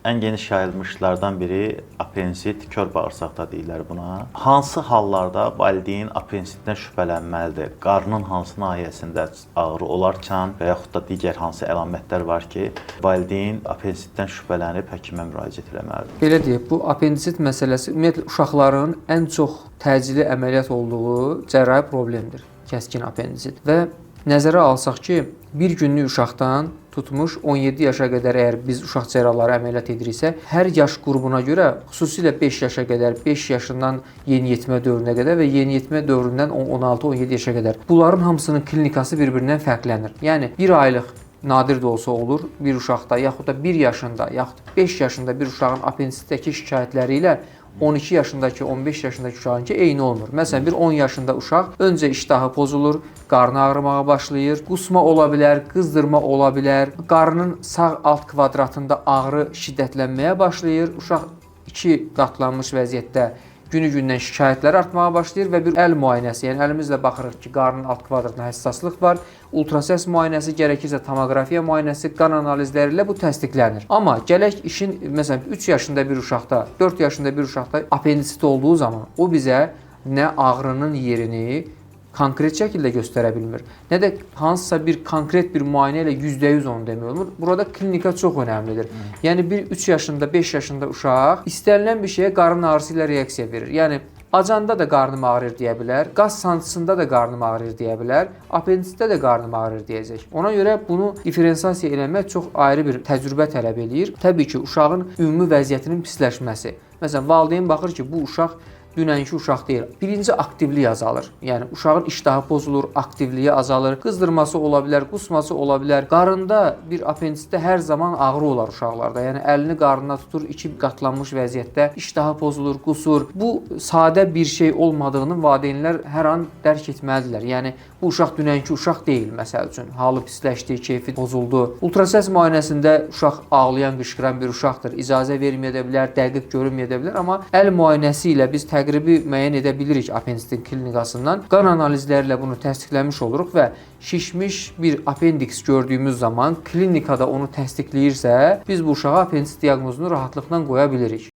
ən geniş yayılmışlardan biri apendisit, kör bağırsaqda deyirlər buna. Hansı hallarda valideyn apendisitdən şübhələnməlidir? Qarnın hansı nahiyəsində ağrı olarkən və yaxud da digər hansı əlamətlər var ki, valideyn apendisitdən şübhələnib həkimə müraciət etməlidir? Belə deyək, bu apendisit məsələsi ümumiyyətlə uşaqların ən çox təcili əməliyyat olduğu cərrahi problemdir, kəskin apendisit. Və nəzərə alsaq ki, bir günlük uşaqdan tutmuş 17 yaşa qədər əgər biz uşaq cərrahları əməliyyat ediriksə, hər yaş qrupuna görə, xüsusilə 5 yaşa qədər, 5 yaşından yeniyetmə dövrünə qədər və yeniyetmə dövründən 16-17 yaşa qədər bunların hamısının klinikası bir-birindən fərqlənir. Yəni 1 aylıq nadir də olsa olur bir uşaqda, yaxud da 1 yaşında, yaxud 5 yaşında bir uşağın apendisitdəki şikayətləri ilə 12 yaşındakı, 15 yaşındakı uşağınki eyni olmur. Məsələn, bir 10 yaşında uşaq öncə iştahı pozulur, qarnı ağrımağa başlayır, qusma ola bilər, qızdırma ola bilər, qarnın sağ alt kvadratında ağrı şiddətlənməyə başlayır, uşaq 2 qatlanmış vəziyyətdə günü-gündən şikayətlər artmağa başlayır və bir əl müayinəsi, yəni əlimizlə baxırıq ki, qarnın alt kvadratına həssaslıq var, ultrasəs müayinəsi, gərəkirsə tomoqrafiya müayinəsi, qan analizləri ilə bu təsdiqlənir. Amma gələk işin, məsələn, 3 yaşında bir uşaqda, 4 yaşında bir uşaqda apendisit olduğu zaman o bizə nə ağrının yerini konkret şəkildə göstərə bilmir, nə də hansısa bir konkret bir müayinə ilə %100 onu demək olmur. Burada klinika çox önəmlidir. Yəni bir 3 yaşında, 5 yaşında uşaq istənilən bir şeyə qarın ağrısı ilə reaksiya verir. Yəni acanda da qarnım ağrır deyə bilər, qaz sancısında da qarnım ağrır deyə bilər, apendisitdə də qarnım ağrır deyəcək. Ona görə bunu diferensiasiya eləmək çox ayrı bir təcrübə tələb eləyir. Təbii ki, uşağın ümumi vəziyyətinin pisləşməsi. Məsələn, valideyn baxır ki, bu uşaq dünənki uşaq deyil. Birinci aktivlik azalır. Yəni uşağın iştahı pozulur, aktivliyi azalır, qızdırması ola bilər, qusması ola bilər. Qarında bir apendisitdə hər zaman ağrı olar uşaqlarda. Yəni əlini qarnına tutur, 2 qatlanmış vəziyyətdə iştahı pozulur, qusur. Bu sadə bir şey olmadığını valideynlər hər an dərk etməlidirlər. Yəni bu uşaq dünənki uşaq deyil, məsəl üçün. Halı pisləşdi, keyfi pozuldu. Ultrasəs müayinəsində uşaq ağlayan, qışqıran bir uşaqdır. İcazə verməyə də bilər, dəqiq görünməyə də bilər, amma əl müayinəsi ilə biz təqribi müəyyən edə bilirik apendisitin klinikasından. Qan analizlərlə bunu təsdiqləmiş oluruq və şişmiş bir apendiks gördüyümüz zaman klinikada onu təsdiqləyirsə, biz bu uşağa apendisit diaqnozunu rahatlıqla qoya bilirik.